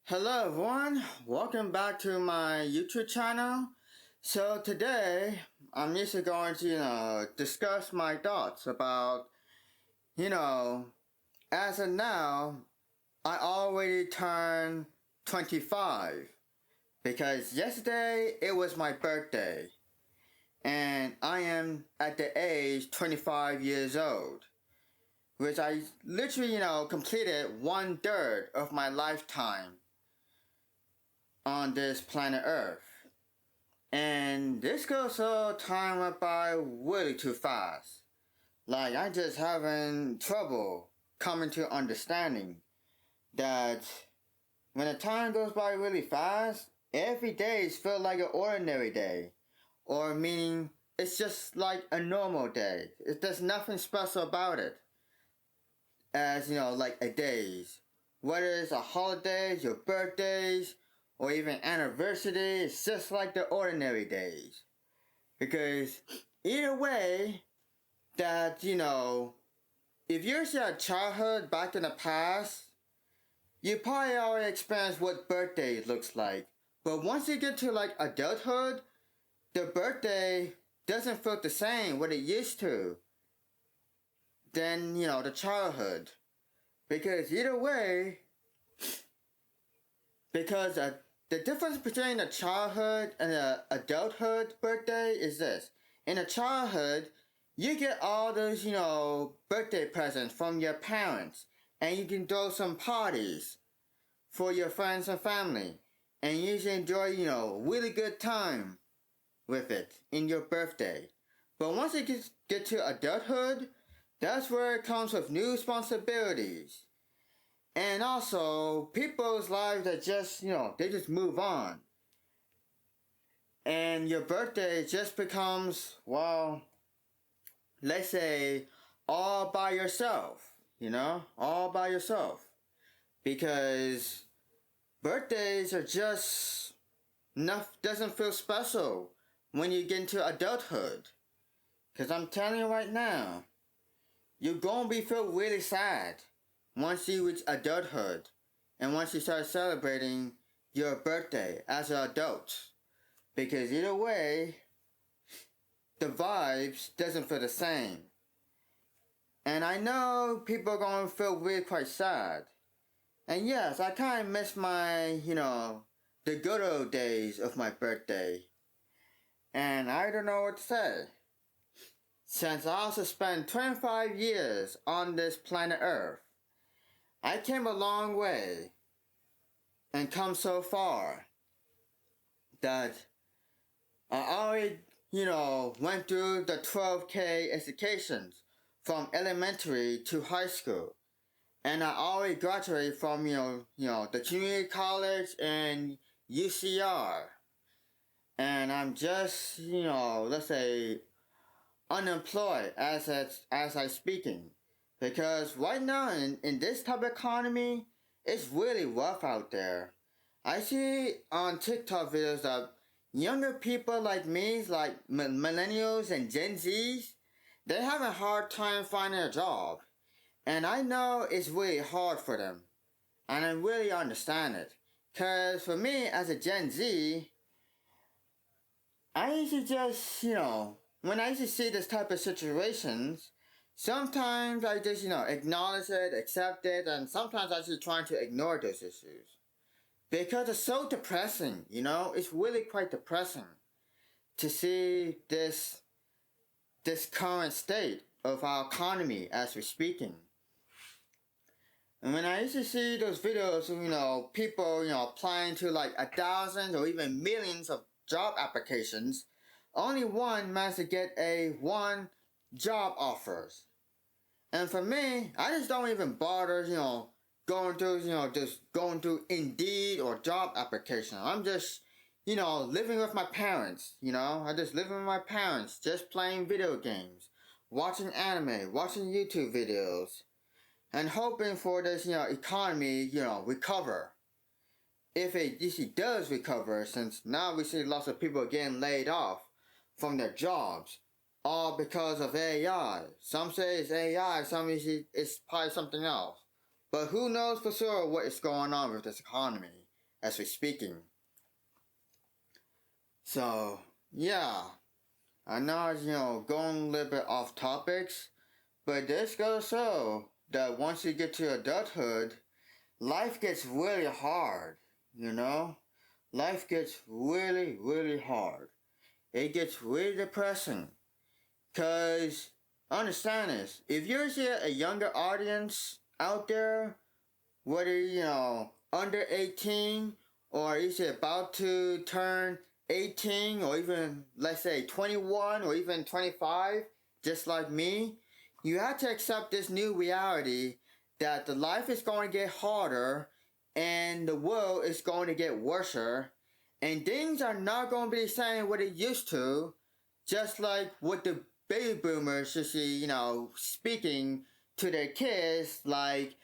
Hello everyone, welcome back to my YouTube channel. So today, I'm just going to, discuss my thoughts about, as of now, I already turned 25. Because yesterday, it was my birthday. And I am at the age 25 years old. Which I literally, completed 1/3 of my lifetime on this planet Earth. And this goes so time went by really too fast. Like I just having trouble coming to understanding that when the time goes by really fast, every day feels like an ordinary day. Or meaning it's just like a normal day. There's nothing special about it. As like a days. Whether it's a holidays, your birthdays, or even anniversary, it's just like the ordinary days. Because either way, that, if you're still a childhood back in the past, you probably already experienced what birthday looks like. But once you get to like adulthood, the birthday doesn't feel the same what it used to than, the childhood. Because either way, because the difference between a childhood and an adulthood birthday is this. In a childhood, you get all those, birthday presents from your parents. And you can throw some parties for your friends and family. And you can enjoy, really good time with it in your birthday. But once you get to adulthood, that's where it comes with new responsibilities. And also, people's lives that just, they just move on. And your birthday just becomes, well, let's say, all by yourself. All by yourself. Because birthdays are just, doesn't feel special when you get into adulthood. Because I'm telling you right now, you're going to be feel really sad once you reach adulthood and once you start celebrating your birthday as an adult. Because either way, the vibes doesn't feel the same. And I know people are going to feel really quite sad. And yes, I kind of miss my, the good old days of my birthday. And I don't know what to say. Since I also spent 25 years on this planet Earth, I came a long way and come so far that I already, went through the 12K educations from elementary to high school. And I already graduated from, the community college and UCR. And I'm just, let's say, unemployed as I speaking. Because right now in this type of economy, it's really rough out there. I see on TikTok videos of younger people like me, like millennials and Gen Zs, they're having a hard time finding a job. And I know it's really hard for them. And I really understand it. Because for me as a Gen Z, I used to just, when I used to see this type of situations, sometimes I just, acknowledge it, accept it, and sometimes I just trying to ignore those issues. Because it's so depressing, it's really quite depressing to see this current state of our economy as we're speaking. And when I used to see those videos of, people, applying to like 1,000 or even millions of job applications, only one managed to get one job offers. And for me, I just don't even bother, going through, just going through Indeed or job application. I'm just, living with my parents, I just live with my parents, just playing video games, watching anime, watching YouTube videos, and hoping for this, economy, recover. If it does recover, since now we see lots of people getting laid off from their jobs, all because of AI. Some say it's AI, some say it's probably something else. But who knows for sure what is going on with this economy. as we're speaking. So, yeah, I know it's, going a little bit off topics, but this goes so that once you get to adulthood, life gets really hard, you know? Life gets really, really hard. It gets really depressing. Because, understand this, if you're a younger audience out there, whether, under 18, or is about to turn 18, or even, let's say, 21, or even 25, just like me, you have to accept this new reality that the life is going to get harder, and the world is going to get worse, and things are not going to be the same what it used to, just like what the baby boomers should see, speaking to their kids, like,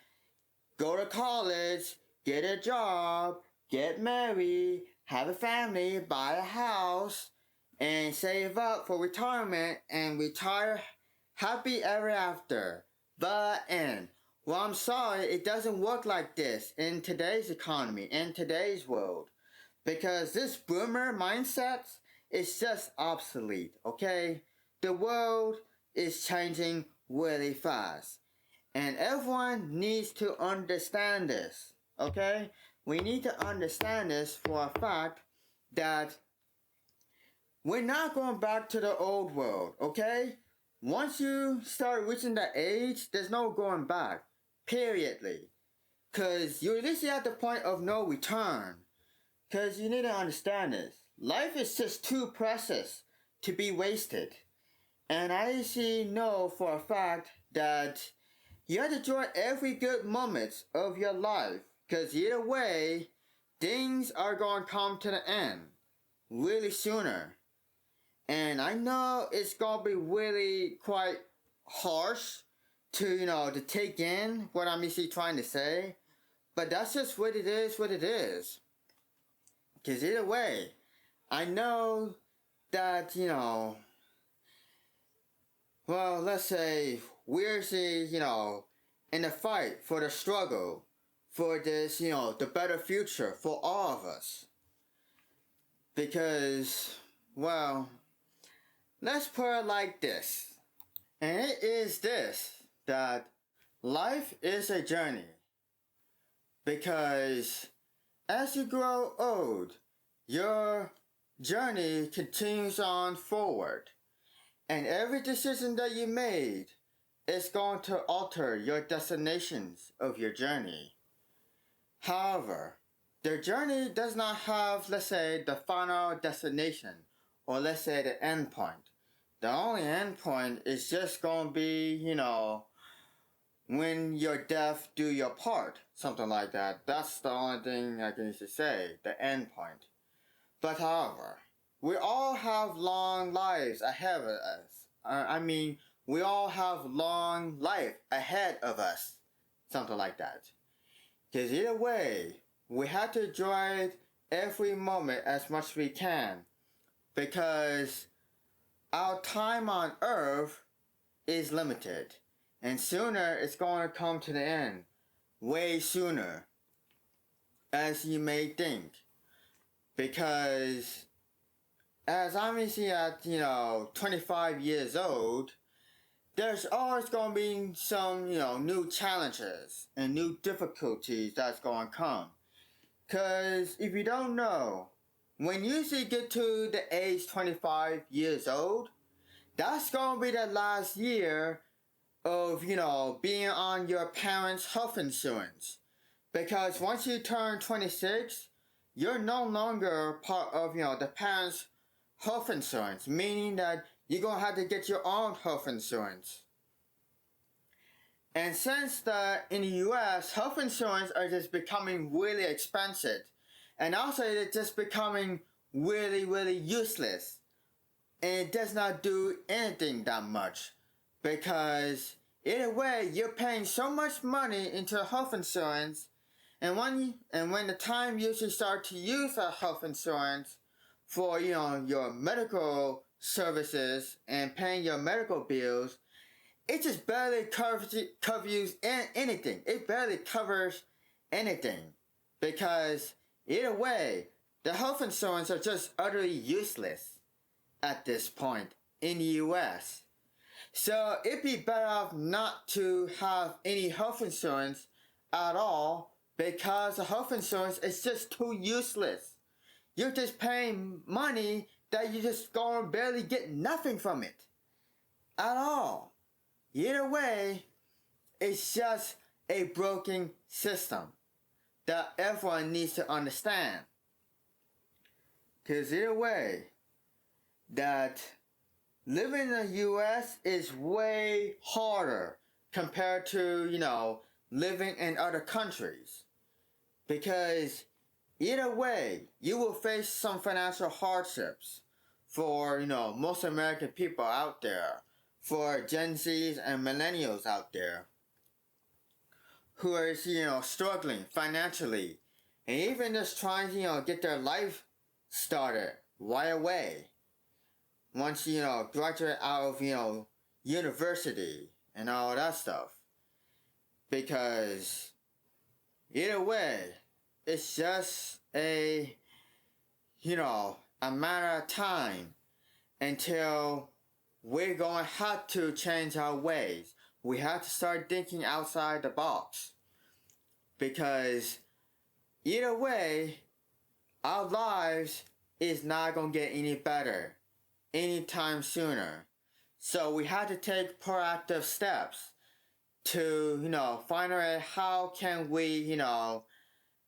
go to college, get a job, get married, have a family, buy a house, and save up for retirement and retire happy ever after. But, well, I'm sorry, it doesn't work like this in today's economy, in today's world. Because this boomer mindset is just obsolete, okay? The world is changing really fast. And everyone needs to understand this, okay? We need to understand this for a fact that we're not going back to the old world, okay? Once you start reaching that age, there's no going back, periodly. Because you're literally at the point of no return. Because you need to understand this. Life is just too precious to be wasted. And I actually know for a fact that you have to enjoy every good moment of your life. Because either way, things are going to come to the end really sooner. And I know it's going to be really quite harsh to take in what I'm actually trying to say. But that's just what it is. Because either way, I know that, well, let's say we're, in a fight for the struggle, for this, the better future for all of us. Because, well, let's put it like this. And it is this, that life is a journey. Because as you grow old, your journey continues on forward. And every decision that you made is going to alter your destinations of your journey. However, the journey does not have, let's say, the final destination, or let's say the end point. The only end point is just going to be, when your death do your part, something like that. That's the only thing I can say, the end point. But however, we all have long lives ahead of us. We all have long life ahead of us, something like that. Because either way, we have to enjoy every moment as much as we can. Because our time on Earth is limited. And sooner it's going to come to the end. Way sooner. As you may think. Because as I'm at 25 years old, there's always going to be some, new challenges and new difficulties that's going to come. Because if you don't know, when you get to the age 25 years old, that's going to be the last year of, being on your parents' health insurance. Because once you turn 26, you're no longer part of, the parents' health insurance, meaning that you're going to have to get your own health insurance. And since in the US, health insurance are just becoming really expensive, and also it's just becoming really, really useless. And it does not do anything that much. Because either way, you're paying so much money into health insurance, and when the time you should start to use that health insurance for your medical services and paying your medical bills, it just barely covers anything. It barely covers anything, because either way, the health insurance are just utterly useless at this point in the US. So it'd be better off not to have any health insurance at all because the health insurance is just too useless. You're just paying money that you just gonna barely get nothing from it at all. Either way, it's just a broken system that everyone needs to understand. Because either way, that living in the US is way harder compared to, living in other countries. Because either way, you will face some financial hardships for, most American people out there, for Gen Zs and millennials out there who are, struggling financially and even just trying to, get their life started right away. Once, graduate out of, university and all that stuff. Because either way, it's just a matter of time until we're going to have to change our ways. We have to start thinking outside the box. Because either way, our lives is not going to get any better anytime sooner. So we have to take proactive steps to, find out how can we,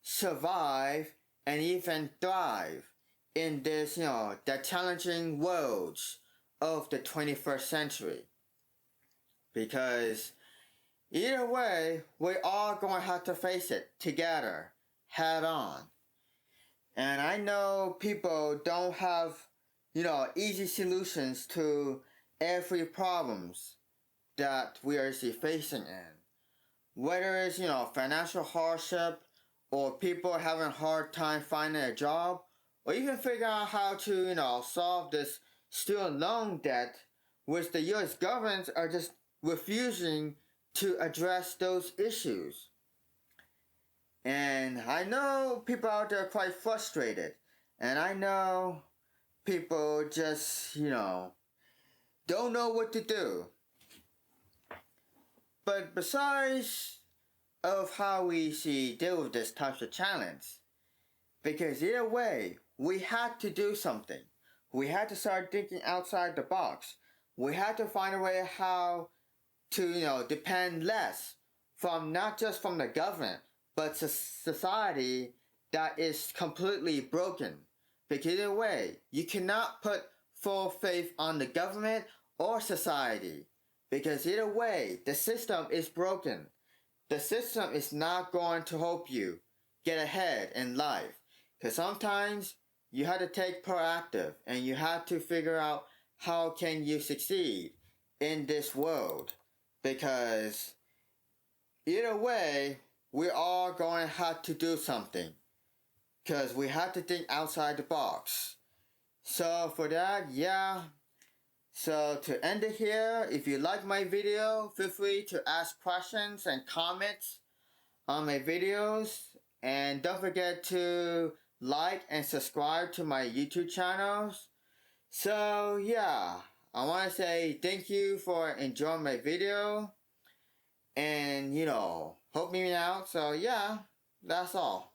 survive and even thrive in this, the challenging worlds of the 21st century. Because either way, we're all going to have to face it together, head on. And I know people don't have, easy solutions to every problems that we are facing in. Whether it's, financial hardship or people having a hard time finding a job or even figure out how to, solve this student loan debt, which the U.S. governments are just refusing to address those issues. And I know people out there are quite frustrated. And I know people just, don't know what to do. But besides of how we deal with this type of challenge, because either way, we had to do something. We had to start thinking outside the box. We had to find a way how to, depend less from not just from the government, but society that is completely broken. Because either way, you cannot put full faith on the government or society. Because either way, the system is broken. The system is not going to help you get ahead in life. Because sometimes you have to take proactive and you have to figure out how can you succeed in this world. Because either way, we're all going to have to do something. Because we have to think outside the box. So for that, yeah. So to end it here, if you like my video, feel free to ask questions and comments on my videos. And don't forget to like and subscribe to my YouTube channels. So yeah, I want to say thank you for enjoying my video. And, help me out. So yeah, that's all.